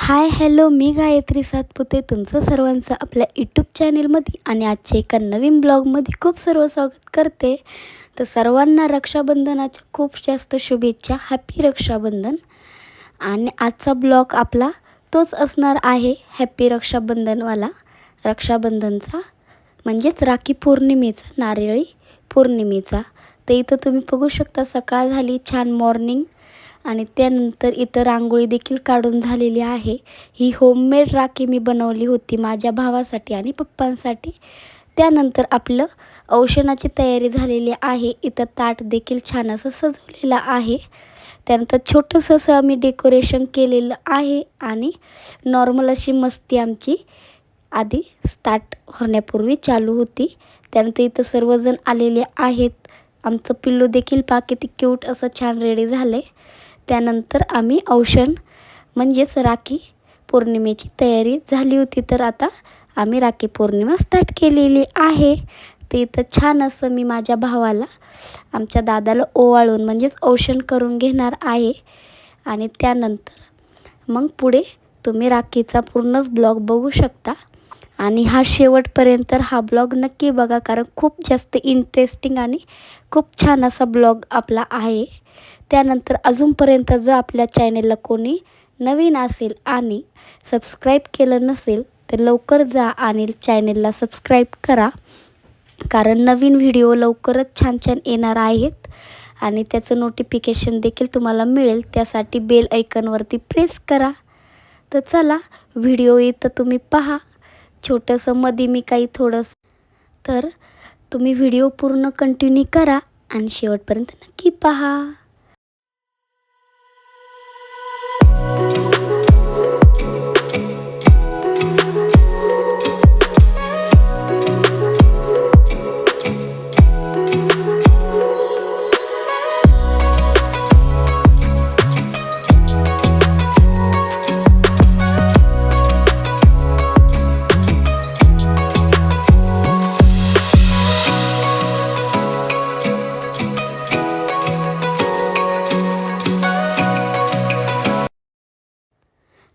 Hi hello, मी गायत्री सातपुते तुमचं सर्वांचं आपल्या यूट्यूब चॅनेलमध्ये आणि आजच्या एका नवीन ब्लॉगमध्ये खूप सर्व स्वागत करते. तर सर्वांना रक्षाबंधनाच्या खूप जास्त शुभेच्छा. हॅपी रक्षाबंधन. आणि आजचा ब्लॉग आपला तोच असणार आहे, हॅपी रक्षाबंधनवाला. रक्षाबंधनचा म्हणजेच राखी पौर्णिमेचा, नारळी पौर्णिमेचा. तर इथं तुम्ही बघू शकता सकाळ झाली, छान मॉर्निंग. आणि त्यानंतर इथं रांगोळी देखील काढून झालेली आहे. ही होममेड राखी मी बनवली होती माझ्या भावासाठी आणि पप्पांसाठी. त्यानंतर आपलं औषणाची तयारी झालेली आहे. इथं ताट देखील छान असं सजवलेलं आहे. त्यानंतर छोटंसं असं आम्ही डेकोरेशन केलेलं आहे. आणि नॉर्मल अशी मस्ती आमची आधी स्टार्ट होण्यापूर्वी चालू होती. त्यानंतर इथं सर्वजण आलेले आहेत. आमचं पिल्लू देखील पहा किती क्यूट असं छान रेडी झालं आहे. त्यानंतर आम्ही औषण म्हणजेच राखी पौर्णिमेची तयारी झाली होती. तर आता आम्ही राखी पौर्णिमा स्टार्ट केलेली आहे. ते इथं छान असं मी माझ्या भावाला, आमच्या दादाला ओवाळून म्हणजेच औषण करून घेणार आहे. आणि त्यानंतर मग पुढे तुम्ही राखीचा पूर्णच ब्लॉग बघू शकता. आणि हा शेवटपर्यंत हा ब्लॉग नक्की बघा, कारण खूप जास्त इंटरेस्टिंग आणि खूप छान असा ब्लॉग आपला आहे. त्यानंतर अजूनपर्यंत जर आपल्या चॅनेलला कोणी नवीन असेल आणि सबस्क्राईब केलं नसेल तर लवकर जा आणि चॅनेलला सबस्क्राईब करा, कारण नवीन व्हिडिओ लवकरच छान छान येणार आहेत. आणि त्याचं नोटिफिकेशन देखील तुम्हाला मिळेल, त्यासाठी बेल आयकॉनवरती प्रेस करा. तर चला व्हिडिओ इथं तुम्ही पहा. छोटंसं मध्ये मी काही थोडंसं, तर तुम्ही व्हिडिओ पूर्ण कंटिन्यू करा आणि शेवटपर्यंत नक्की पहा.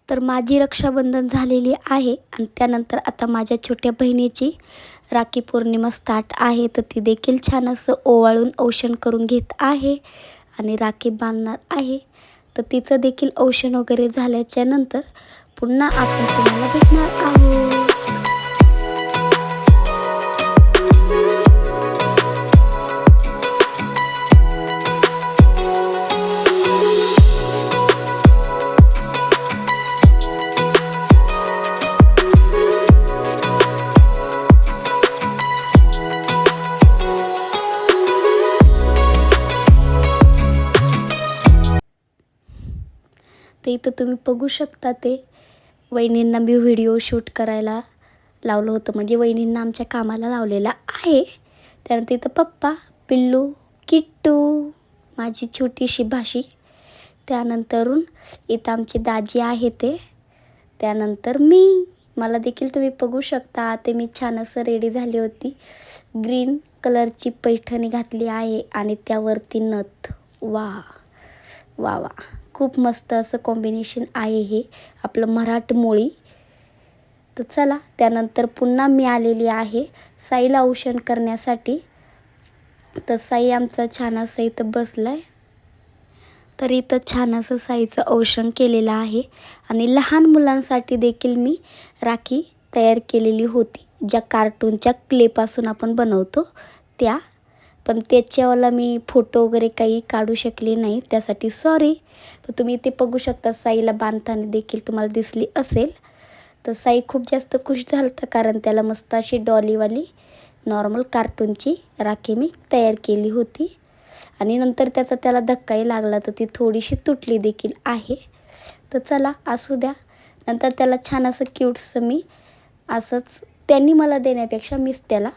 तर माझी रक्षाबंधन झालेली आहे. आणि त्यानंतर आता माझ्या छोट्या बहिणीची राखी पौर्णिमा स्टार्ट आहे. तर ती देखील छान असं ओवाळून औषण करून घेत आहे आणि राखी बांधणार आहे. तर तिचं देखील औषण वगैरे झाल्याच्या नंतर पुन्हा आपण तुम्हाला भेटणार आहोत. ते इथं तुम्ही बघू शकता, ते वहिनींना मी व्हिडिओ शूट करायला लावलं होतं, म्हणजे वहिनींना आमच्या कामाला लावलेला आहे. त्यानंतर इथं पप्पा, पिल्लू, किट्टू, माझी छोटीशी भाशी. त्यानंतरून इथं आमची दाजी आहे ते. त्यानंतर मला देखील तुम्ही बघू शकता, ते मी छान असं रेडी झाली होती. ग्रीन कलरची पैठणी घातली आहे आणि त्यावरती नथ. वा वा वा, खूप मस्त असं कॉम्बिनेशन आहे हे आपलं मराठमोळी. तर चला, त्यानंतर पुन्हा मी आलेली आहे साईला औषण करण्यासाठी. तर साई आमचा छान असं इथं बसला आहे. तर इथं छान असं साईचं औषण केलेलं आहे. आणि लहान मुलांसाठी देखील मी राखी तयार केलेली होती, ज्या कार्टूनच्या क्लेपासून आपण बनवतो त्या. पण त्याच्यावाला मी फोटो वगैरे काही काढू शकले नाही, त्यासाठी सॉरी. तर तुम्ही इथे बघू शकता साईला बांधताना देखील तुम्हाला दिसली असेल. तर साई खूप जास्त खुश झाला होता, कारण त्याला मस्त अशी डॉलीवाली नॉर्मल कार्टूनची राखी मी तयार केली होती. आणि नंतर त्याला धक्काही लागला, तर ती थोडीशी तुटली देखील आहे. तर चला असू द्या. नंतर त्याला छान असं क्यूटसं मी असंच, त्यांनी मला देण्यापेक्षा मीच त्याला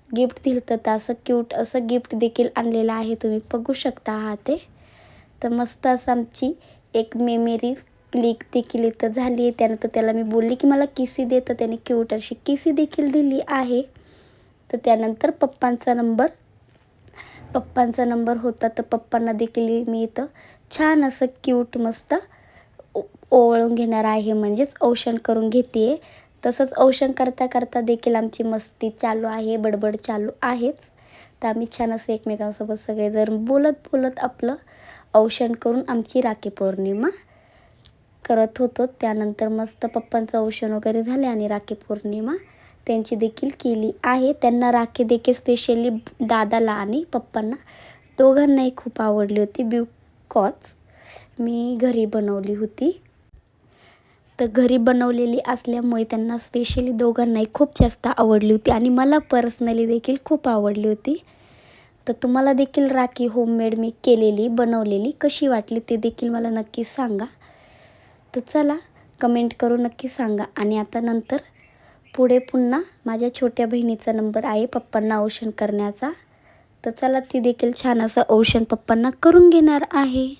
गिफ्ट दिलं. तर असं क्यूट असं गिफ्ट देखील आणलेलं आहे, तुम्ही बघू शकता हा ते. तर मस्त असं आमची एक मेमरी क्लिक देखील इथं झाली आहे. त्यानंतर त्याला मी बोलली की मला किसी दे, तर त्याने क्यूट अशी किसी देखील दिली आहे. तर त्यानंतर पप्पांचा नंबर होता, तर पप्पांना देखील मी इथं छान असं क्यूट मस्त ओवाळून घेणार आहे, म्हणजेच औक्षण करून घेते आहे. तसंच औक्षण करता करता देखील आमची मस्ती चालू आहे, बडबड चालू आहेच. तर आम्ही छान असं एकमेकांसोबत सगळेजण बोलत बोलत आपलं औक्षण करून आमची राखी पौर्णिमा करत होतो. त्यानंतर मस्त पप्पांचं औक्षण वगैरे झाले आणि राखी पौर्णिमा त्यांची देखील केली आहे. त्यांना राखी देखील स्पेशली दादाला आणि पप्पांना दोघांनाही खूप आवडली होती, बिकॉज मी घरी बनवली होती. तर घरी बनवलेली असल्यामुळे त्यांना स्पेशली दोघांनाही खूप जास्त आवडली होती आणि मला पर्सनली देखील खूप आवडली होती. तर तुम्हाला देखील राखी होममेड मी केलेली बनवलेली कशी वाटली ते देखील मला नक्की सांगा. तर चला कमेंट करून नक्की सांगा. आणि आता नंतर पुढे पुन्हा माझ्या छोट्या बहिणीचा नंबर आहे पप्पांना औक्षण करण्याचा. तर चला ती देखील छान असं औक्षण पप्पांना करून घेणार आहे.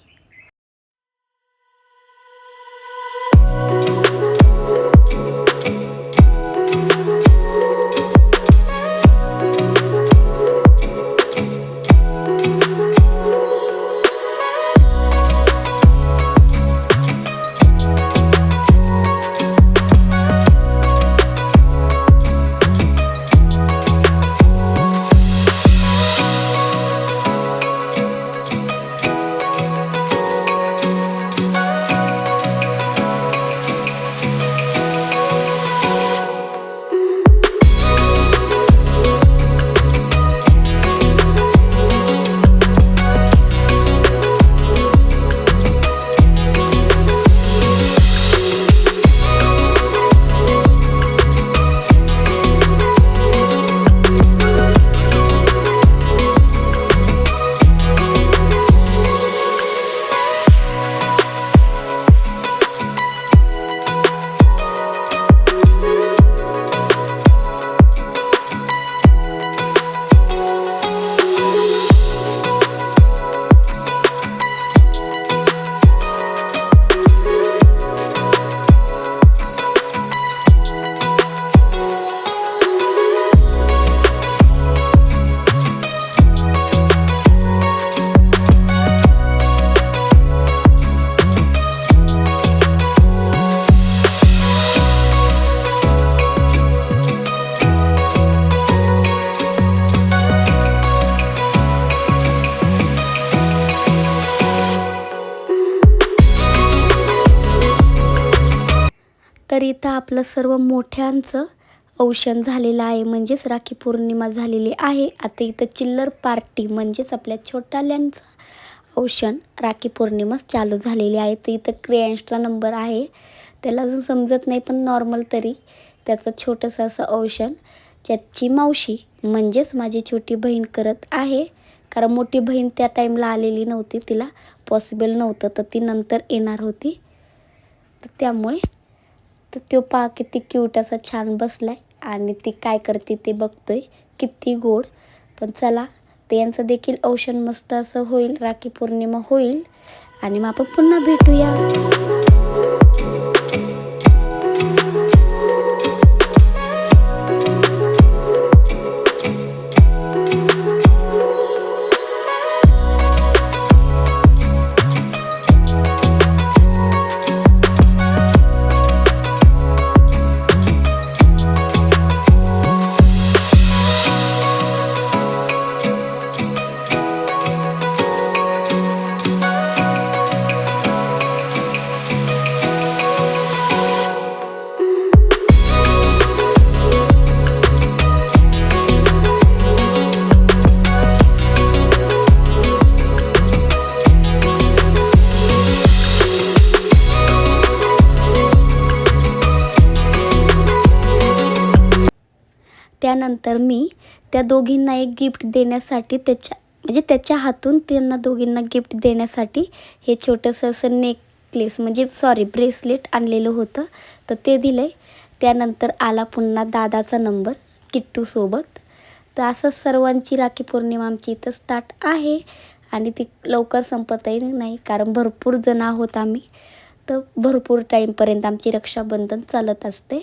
तर इथं आपलं सर्व मोठ्यांचं औक्षण झालेलं आहे, म्हणजेच राखी पौर्णिमा झालेली आहे. आता इथं चिल्लर पार्टी म्हणजेच आपल्या छोटाल्यांचं औक्षण राखी पौर्णिमा चालू झालेली आहे. तर इथं क्रियांशचा नंबर आहे, त्याला अजून समजत नाही पण नॉर्मल तरी त्याचं छोटंसं असं औक्षण त्याची मावशी म्हणजेच माझी छोटी बहीण करत आहे. कारण मोठी बहीण त्या टाईमला आलेली नव्हती, तिला पॉसिबल नव्हतं, तर ती नंतर येणार होती. तर त्यामुळे तर तो पहा किती क्यूट असा छान बसलाय आणि ती काय करते ते बघतोय, किती गोड. पण चला ते यांचं देखील औक्षण मस्त असं होईल, राखी पौर्णिमा होईल आणि मग आपण पुन्हा भेटूया. त्यानंतर मी त्या दोघींना एक गिफ्ट देण्यासाठी त्याच्या हातून त्यांना दोघींना गिफ्ट देण्यासाठी हे छोटंसं असं नेकलेस ब्रेसलेट आणलेलं होतं, तर ते दिलं. त्यानंतर आला पुन्हा दादाचा नंबर किट्टूसोबत. तर असंच सर्वांची राखी पौर्णिमा आमची इथं स्टार्ट आहे आणि ती लवकर संपतही नाही, कारण भरपूर जण आहोत आम्ही. तर भरपूर टाईमपर्यंत आमची रक्षाबंधन चालत असते.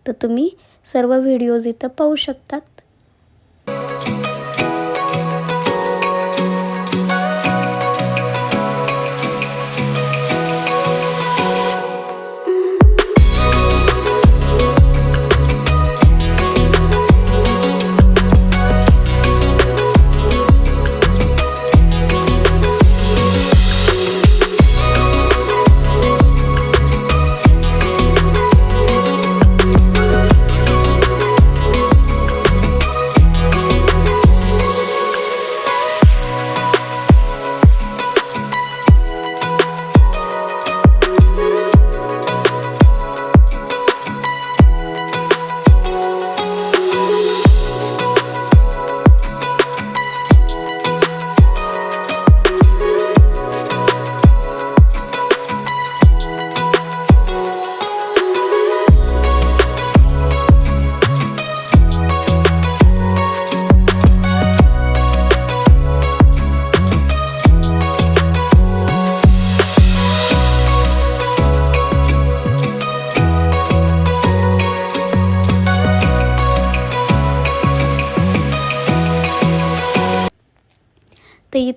तर तुम्ही सर्व व्हिडिओज इथं पाहू शकतात.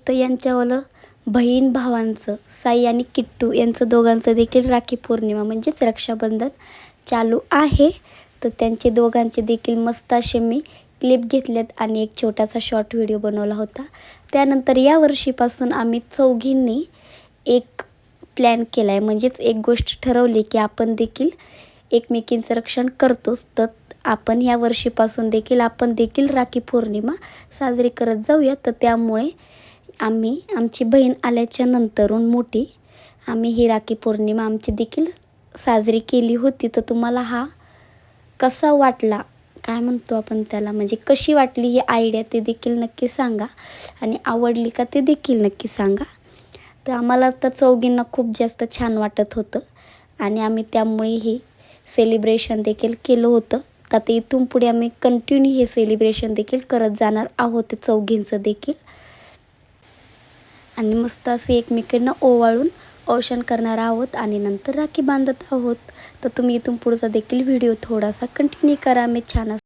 तर यांच्यावालं बहीण भावांचं साई आणि किट्टू यांचं दोघांचं देखील राखी पौर्णिमा म्हणजेच रक्षाबंधन चालू आहे. तर त्यांचे दोघांचे देखील मस्त असे मी क्लिप घेतलेत आणि एक छोटासा शॉर्ट व्हिडिओ बनवला होता. त्यानंतर या वर्षीपासून आम्ही चौघींनी एक प्लॅन केला आहे, म्हणजेच एक गोष्ट ठरवली की आपण देखील एकमेकींचं रक्षण करतोच, तर आपण या वर्षीपासून देखील राखी पौर्णिमा साजरी करत जाऊया. तर त्यामुळे आम्ही आमची बहीण आल्याच्या नंतरून मोठी आम्ही ही राखी पौर्णिमा आमची देखील साजरी केली होती. तर तुम्हाला हा कसा वाटला, काय म्हणतो आपण त्याला, म्हणजे कशी वाटली ही आयडिया ते देखील नक्की सांगा आणि आवडली का ते देखील नक्की सांगा. तर आम्हाला तर चौघींना खूप जास्त छान वाटत होतं आणि आम्ही त्यामुळे हे सेलिब्रेशन देखील केलं होतं. तर ते इथून पुढे आम्ही कंटिन्यू हे सेलिब्रेशन देखील करत जाणार आहोत चौघींचं देखील. आणि मस्त असे एकमेकांना ओवाळून औषण करणार आहोत आणि नंतर राखी बांधत आहोत. तर तुम्ही इथून पुढचा देखील व्हिडिओ थोडासा कंटिन्यू करा. मी छान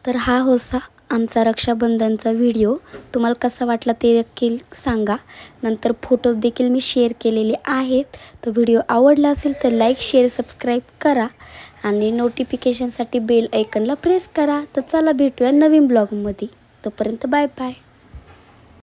तर हा होता आमचा रक्षाबंधनचा व्हिडिओ. तुम्हाला कसा वाटला ते देखील सांगा. नंतर फोटोज देखील मी शेअर केलेले आहेत. तो व्हिडिओ आवडला असेल तर लाईक, शेअर, सबस्क्राईब करा आणि नोटिफिकेशनसाठी बेल आयकनला प्रेस करा. तर चला भेटूया नवीन ब्लॉगमध्ये. तोपर्यंत बाय बाय.